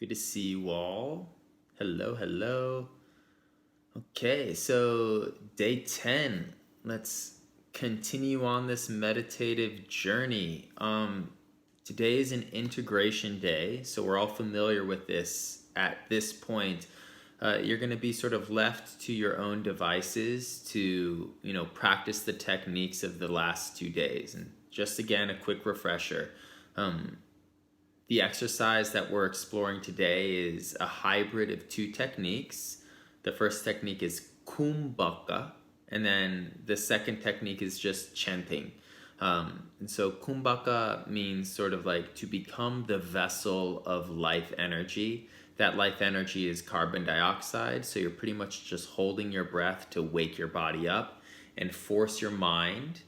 Good to see you all. Hello, hello. Okay, so day 10. Let's continue on this meditative journey. Today is an integration day, so we're all familiar with this at this point. You're going to be sort of left to your own devices to, practice the techniques of the last 2 days. And just again, a quick refresher. Um, the exercise that we're exploring today is a hybrid of two techniques. The first technique is kumbhaka, and then the second technique is just chanting. And so kumbhaka means sort of like to become the vessel of life energy. That life energy is carbon dioxide, so you're pretty much just holding your breath to wake your body up and force your mind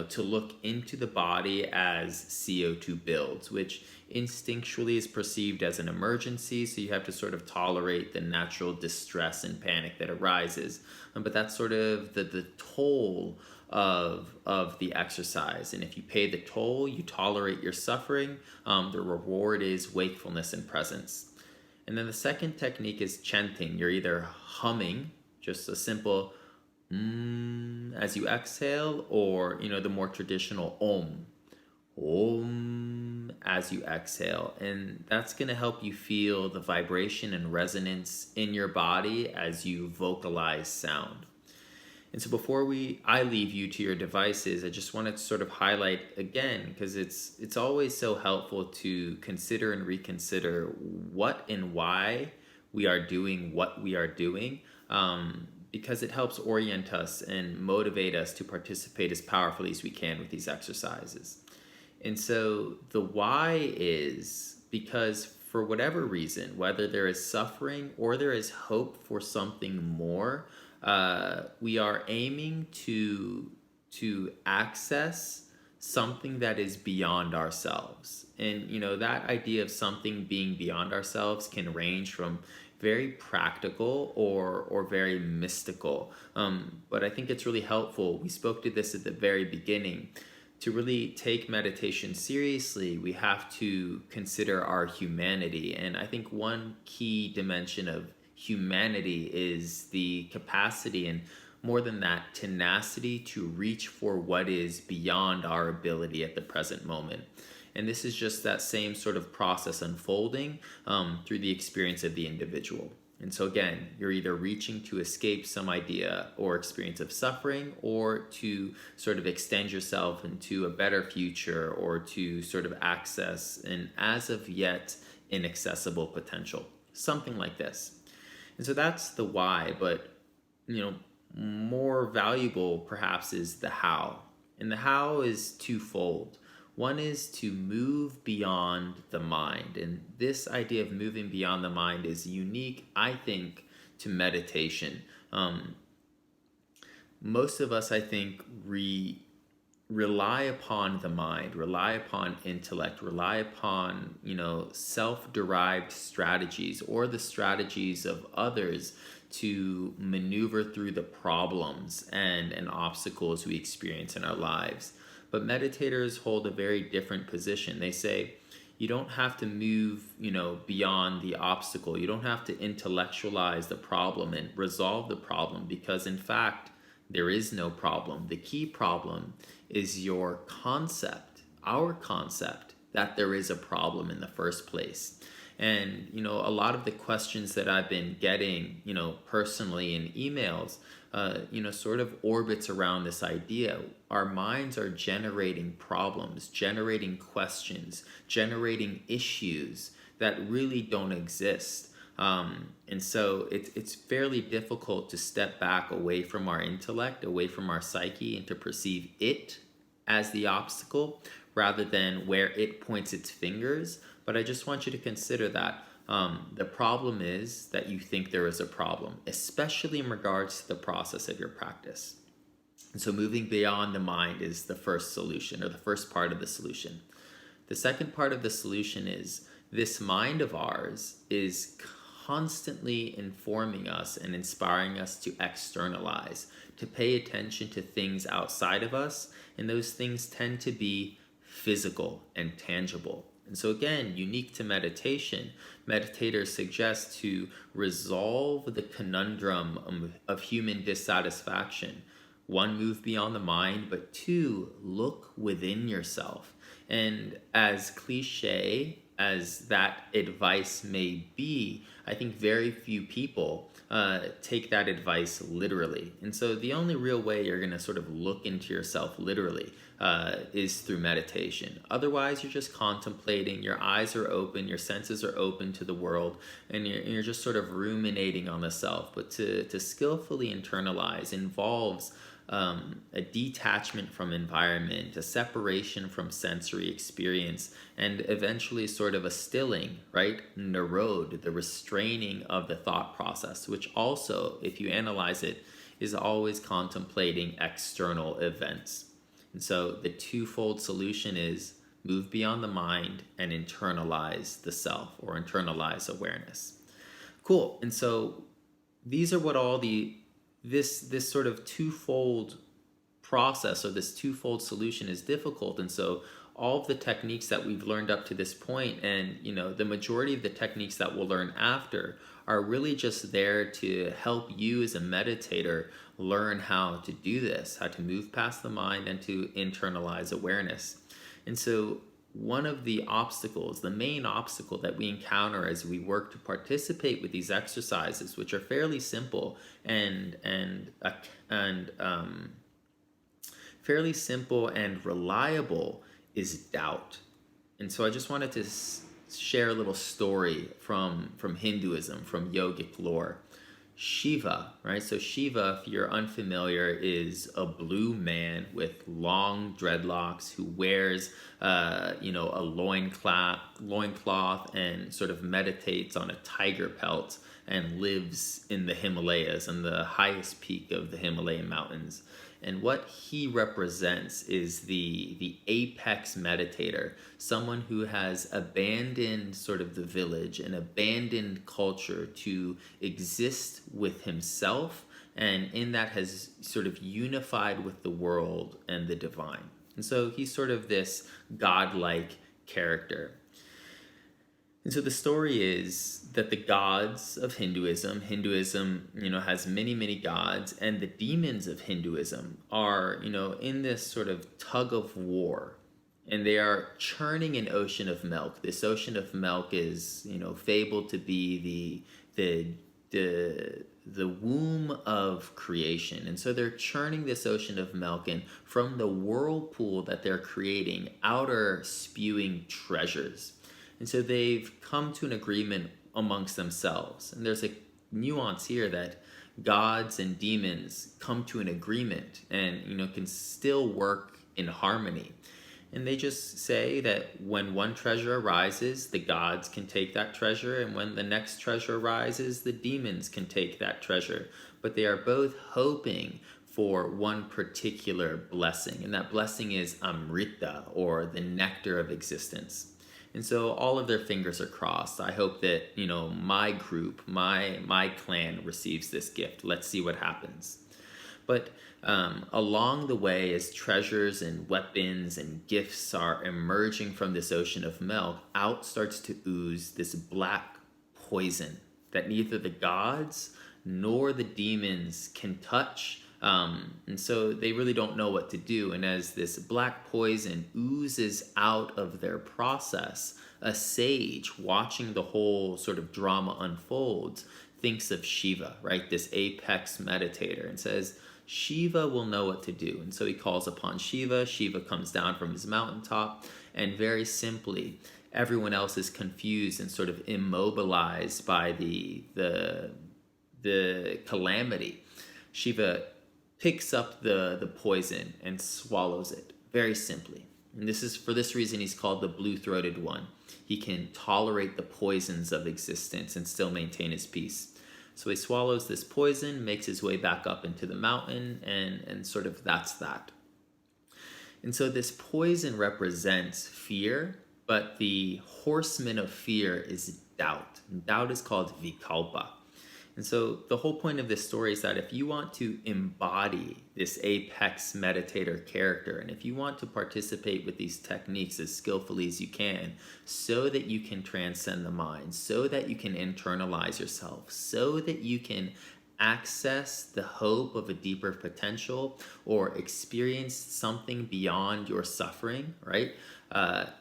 to look into the body as CO2 builds, which instinctually is perceived as an emergency. So you have to sort of tolerate the natural distress and panic that arises. But that's sort of the toll of the exercise. And if you pay the toll, you tolerate your suffering. The reward is wakefulness and presence. And then the second technique is chanting. You're either humming, just a simple as you exhale, or the more traditional om as you exhale, and that's going to help you feel the vibration and resonance in your body as you vocalize sound. And so before I leave you to your devices, I just wanted to sort of highlight again, because it's always so helpful to consider and reconsider what and why we are doing what we are doing, because it helps orient us and motivate us to participate as powerfully as we can with these exercises. And so the why is because for whatever reason, whether there is suffering or there is hope for something more, we are aiming to access something that is beyond ourselves. And that idea of something being beyond ourselves can range from very practical or very mystical. But I think it's really helpful. We spoke to this at the very beginning. To really take meditation seriously, we have to consider our humanity. And I think one key dimension of humanity is the capacity, and more than that, tenacity to reach for what is beyond our ability at the present moment. And this is just that same sort of process unfolding through the experience of the individual. And so again, you're either reaching to escape some idea or experience of suffering, or to sort of extend yourself into a better future, or to sort of access an as of yet inaccessible potential. Something like this. And so that's the why, but more valuable perhaps is the how. And the how is twofold. One is to move beyond the mind. And this idea of moving beyond the mind is unique, I think, to meditation. Most of us, I think, rely upon the mind, rely upon intellect, rely upon, self-derived strategies or the strategies of others to maneuver through the problems and obstacles we experience in our lives. But meditators hold a very different position. They say you don't have to move, beyond the obstacle. You don't have to intellectualize the problem and resolve the problem, because in fact, there is no problem. The key problem is your concept, our concept, that there is a problem in the first place. And, a lot of the questions that I've been getting, personally in emails, sort of orbits around this idea. Our minds are generating problems, generating questions, generating issues that really don't exist. And so it's fairly difficult to step back away from our intellect, away from our psyche, and to perceive it as the obstacle rather than where it points its fingers. But I just want you to consider that the problem is that you think there is a problem, especially in regards to the process of your practice. And so moving beyond the mind is the first solution, or the first part of the solution. The second part of the solution is this mind of ours is constantly informing us and inspiring us to externalize, to pay attention to things outside of us, and those things tend to be physical and tangible. And so again, unique to meditation, meditators suggest to resolve the conundrum of human dissatisfaction. One, move beyond the mind, but two, look within yourself. And as cliche as that advice may be, I think very few people take that advice literally. And so the only real way you're going to sort of look into yourself literally is through meditation. Otherwise, you're just contemplating, your eyes are open, your senses are open to the world, and you're just sort of ruminating on the self. But to skillfully internalize involves a detachment from environment, a separation from sensory experience, and eventually sort of a stilling, right? Narod, the restraining of the thought process, which also, if you analyze it, is always contemplating external events. And so the twofold solution is move beyond the mind and internalize the self, or internalize awareness. Cool. And so these are what all this sort of twofold process, or this twofold solution, is difficult. And so all of the techniques that we've learned up to this point, and the majority of the techniques that we'll learn after, are really just there to help you as a meditator learn how to do this, how to move past the mind and to internalize awareness. And so one of the obstacles, the main obstacle that we encounter as we work to participate with these exercises, which are fairly simple and fairly simple and reliable, is doubt. And so I just wanted to share a little story from Hinduism, from yogic lore. Shiva, right? So Shiva, if you're unfamiliar, is a blue man with long dreadlocks who wears, a loincloth and sort of meditates on a tiger pelt and lives in the Himalayas, and the highest peak of the Himalayan mountains. And what he represents is the apex meditator, someone who has abandoned sort of the village and abandoned culture to exist with himself, and in that has sort of unified with the world and the divine. And so he's sort of this godlike character. And so the story is that the gods of Hinduism has many, many gods, and the demons of Hinduism are, in this sort of tug of war, and they are churning an ocean of milk. This ocean of milk is, fabled to be the womb of creation. And so they're churning this ocean of milk, and from the whirlpool that they're creating, out are spewing treasures. And so they've come to an agreement amongst themselves. And there's a nuance here that gods and demons come to an agreement and, can still work in harmony. And they just say that when one treasure arises, the gods can take that treasure, and when the next treasure arises, the demons can take that treasure. But they are both hoping for one particular blessing, and that blessing is Amrita, or the nectar of existence. And so all of their fingers are crossed. I hope that, my group, my clan receives this gift. Let's see what happens. But along the way, as treasures and weapons and gifts are emerging from this ocean of milk, out starts to ooze this black poison that neither the gods nor the demons can touch. And so they really don't know what to do. And as this black poison oozes out of their process, a sage watching the whole sort of drama unfolds thinks of Shiva, right? This apex meditator, and says, Shiva will know what to do. And so he calls upon Shiva. Shiva comes down from his mountaintop, and very simply, everyone else is confused and sort of immobilized by the calamity. Shiva picks up the poison and swallows it, very simply. And this is for this reason he's called the blue-throated one. He can tolerate the poisons of existence and still maintain his peace. So he swallows this poison, makes his way back up into the mountain, and sort of that's that. And so this poison represents fear, but the horseman of fear is doubt. And doubt is called vikalpa. And so the whole point of this story is that if you want to embody this apex meditator character, and if you want to participate with these techniques as skillfully as you can, so that you can transcend the mind, so that you can internalize yourself, so that you can access the hope of a deeper potential or experience something beyond your suffering, right?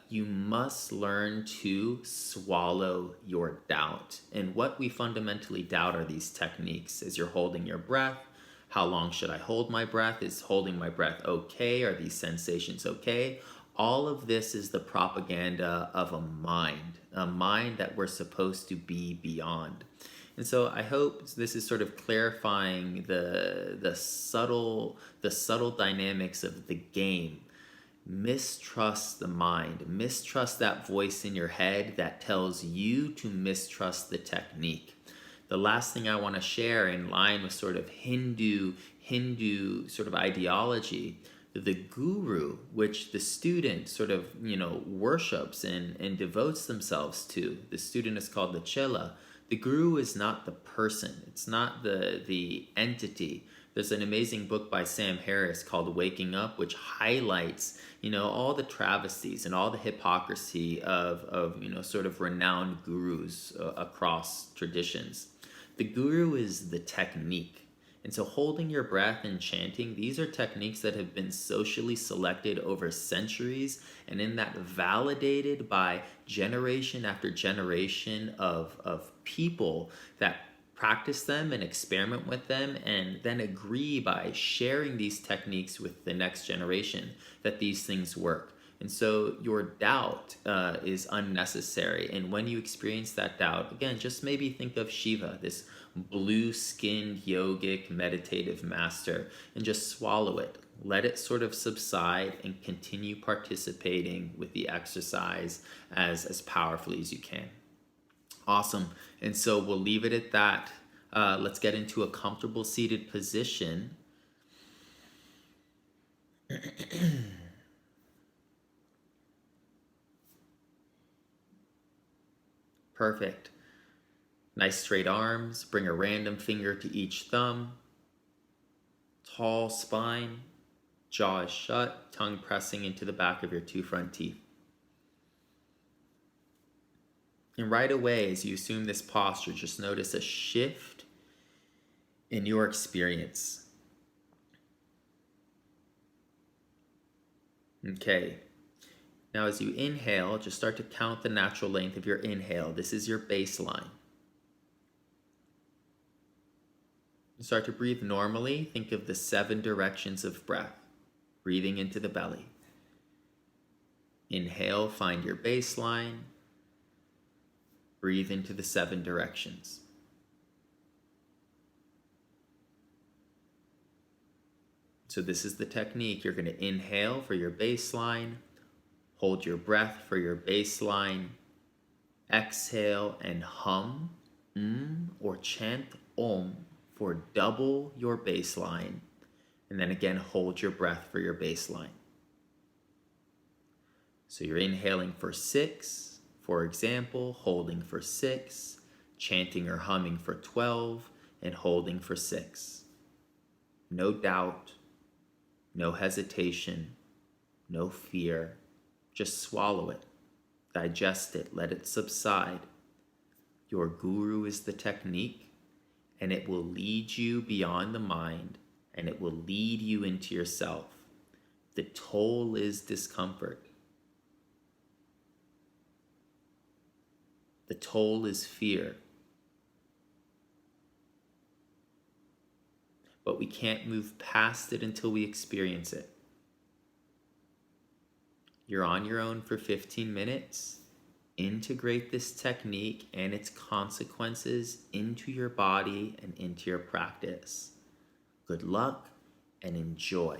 You must learn to swallow your doubt. And what we fundamentally doubt are these techniques. As you're holding your breath, how long should I hold my breath? Is holding my breath okay? Are these sensations okay? All of this is the propaganda of a mind that we're supposed to be beyond. And so I hope this is sort of clarifying the subtle dynamics of the game. Mistrust the mind. Mistrust that voice in your head that tells you to mistrust the technique. The last thing I want to share, in line with sort of Hindu sort of ideology, the guru, which the student sort of worships and devotes themselves to. The student is called the chela. The guru is not the person. It's not the entity. There's an amazing book by Sam Harris called Waking Up, which highlights, all the travesties and all the hypocrisy of sort of renowned gurus across traditions. The guru is the technique. And so holding your breath and chanting, these are techniques that have been socially selected over centuries, and in that validated by generation after generation of people that practice them and experiment with them, and then agree by sharing these techniques with the next generation that these things work. And so your doubt is unnecessary. And when you experience that doubt, again, just maybe think of Shiva, this blue-skinned yogic meditative master, and just swallow it. Let it sort of subside and continue participating with the exercise as powerfully as you can. Awesome. And so we'll leave it at that. Let's get into a comfortable seated position. Perfect. Nice straight arms. Bring a random finger to each thumb. Tall spine. Jaw is shut. Tongue pressing into the back of your two front teeth. And right away, as you assume this posture, just notice a shift in your experience. Okay. Now, as you inhale, just start to count the natural length of your inhale. This is your baseline. Start to breathe normally. Think of the 7 directions of breath. Breathing into the belly. Inhale, find your baseline. Breathe into the 7 directions. So this is the technique. You're going to inhale for your baseline. Hold your breath for your baseline. Exhale and hum or chant om for double your baseline. And then again, hold your breath for your baseline. So you're inhaling for 6, for example, holding for 6, chanting or humming for 12, and holding for 6. No doubt, no hesitation, no fear. Just swallow it, digest it, let it subside. Your guru is the technique, and it will lead you beyond the mind, and it will lead you into yourself. The toll is discomfort. The toll is fear. But we can't move past it until we experience it. You're on your own for 15 minutes. Integrate this technique and its consequences into your body and into your practice. Good luck and enjoy.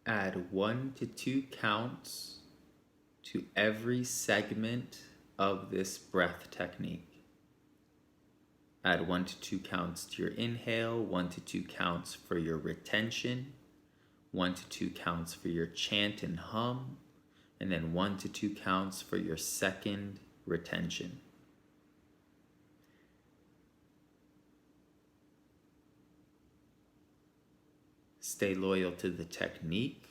Add 1 to 2 counts to every segment of this breath technique. Add 1 to 2 counts to your inhale, 1 to 2 counts for your retention, 1 to 2 counts for your chant and hum, and then 1 to 2 counts for your second retention. Stay loyal to the technique,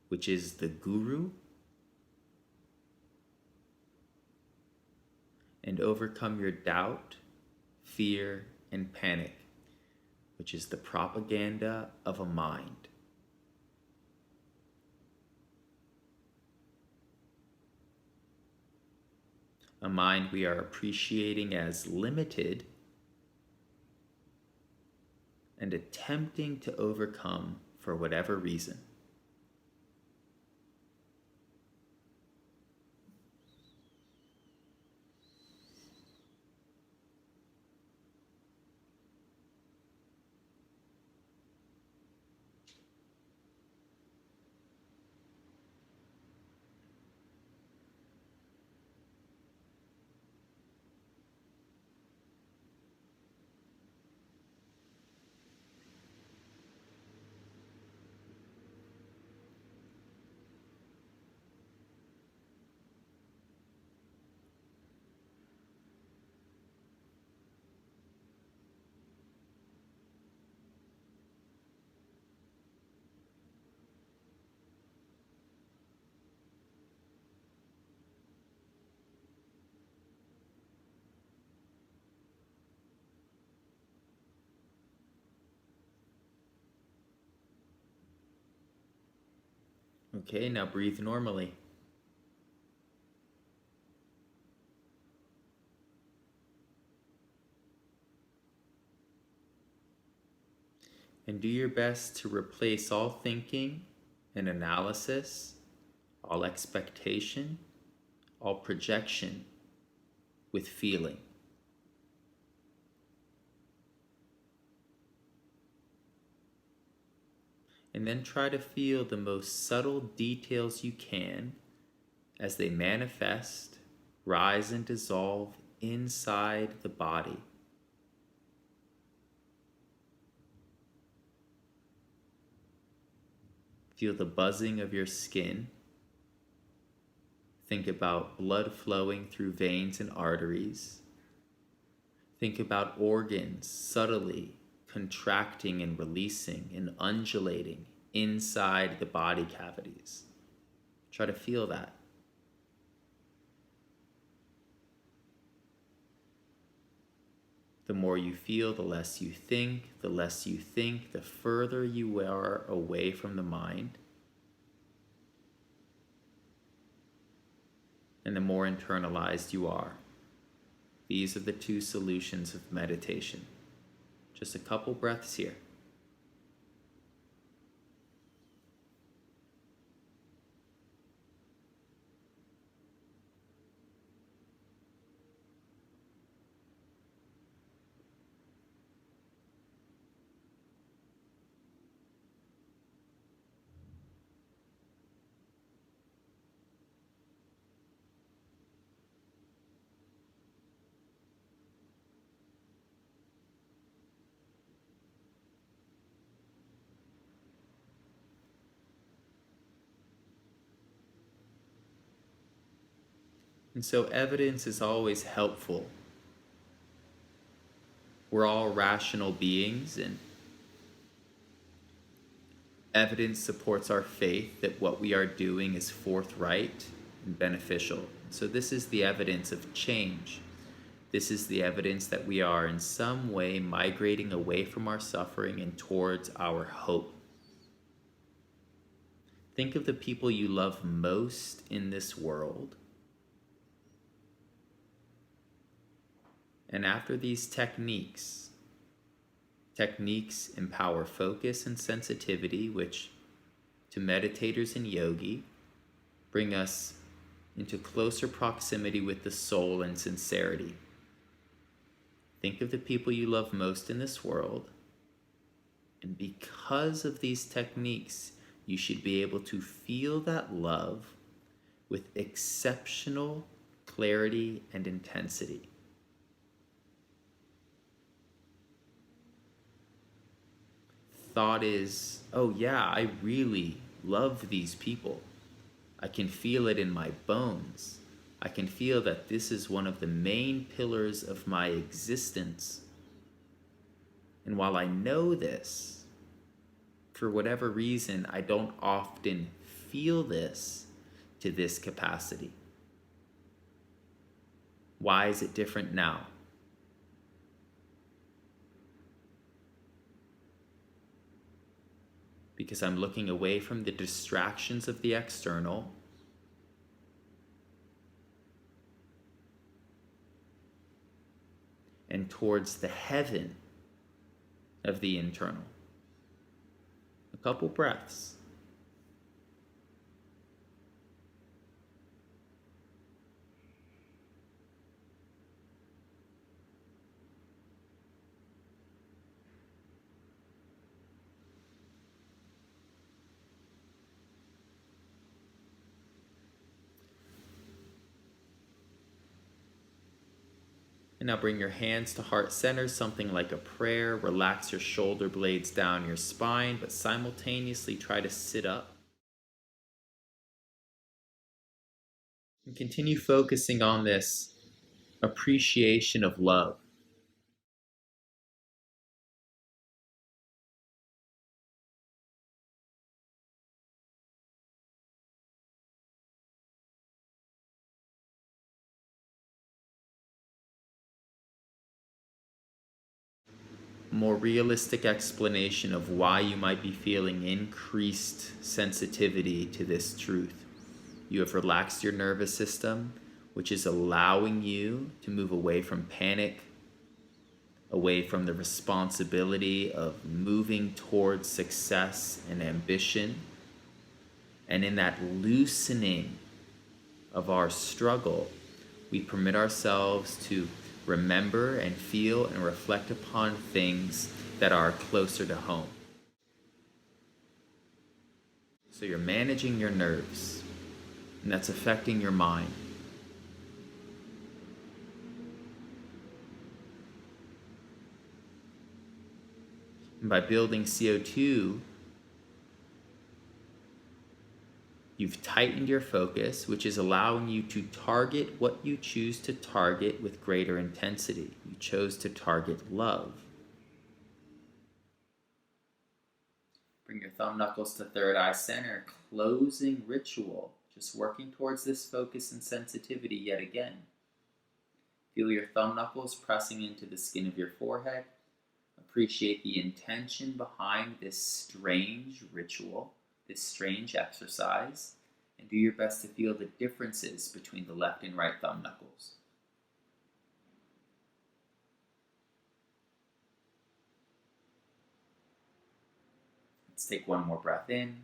which is the guru, and overcome your doubt, fear, and panic, which is the propaganda of a mind. A mind we are appreciating as limited and attempting to overcome for whatever reason. Okay, now breathe normally. And do your best to replace all thinking and analysis, all expectation, all projection with feeling. And then try to feel the most subtle details you can as they manifest, rise, and dissolve inside the body. Feel the buzzing of your skin. Think about blood flowing through veins and arteries. Think about organs subtly contracting and releasing and undulating inside the body cavities. Try to feel that. The more you feel, the less you think. The less you think, the further you are away from the mind. And the more internalized you are. These are the 2 solutions of meditation. Just a couple breaths here. And so evidence is always helpful. We're all rational beings, and evidence supports our faith that what we are doing is forthright and beneficial. So this is the evidence of change. This is the evidence that we are in some way migrating away from our suffering and towards our hope. Think of the people you love most in this world. And after these techniques empower focus and sensitivity, which to meditators and yogi bring us into closer proximity with the soul and sincerity. Think of the people you love most in this world, and because of these techniques, you should be able to feel that love with exceptional clarity and intensity. Thought is, oh yeah, I really love these people. I can feel it in my bones. I can feel that this is one of the main pillars of my existence. And while I know this, for whatever reason, I don't often feel this to this capacity. Why is it different now? Because I'm looking away from the distractions of the external and towards the heaven of the internal. A couple breaths. And now bring your hands to heart center, something like a prayer. Relax your shoulder blades down your spine, but simultaneously try to sit up. And continue focusing on this appreciation of love. More realistic explanation of why you might be feeling increased sensitivity to this truth. You have relaxed your nervous system, which is allowing you to move away from panic, away from the responsibility of moving towards success and ambition. And in that loosening of our struggle, we permit ourselves to remember and feel and reflect upon things that are closer to home. So you're managing your nerves, and that's affecting your mind. And by building CO2, you've tightened your focus, which is allowing you to target what you choose to target with greater intensity. You chose to target love. Bring your thumb knuckles to third eye center, closing ritual. Just working towards this focus and sensitivity yet again. Feel your thumb knuckles pressing into the skin of your forehead. Appreciate the intention behind this strange ritual, this strange exercise, and do your best to feel the differences between the left and right thumb knuckles. Let's take one more breath in.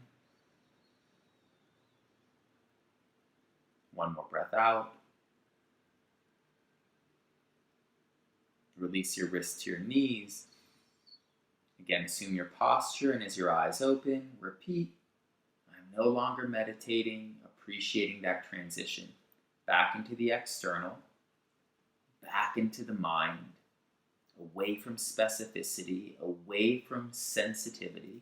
One more breath out. Release your wrists to your knees. Again, assume your posture, and as your eyes open, repeat, I'm no longer meditating, appreciating that transition. Back into the external, back into the mind, away from specificity, away from sensitivity,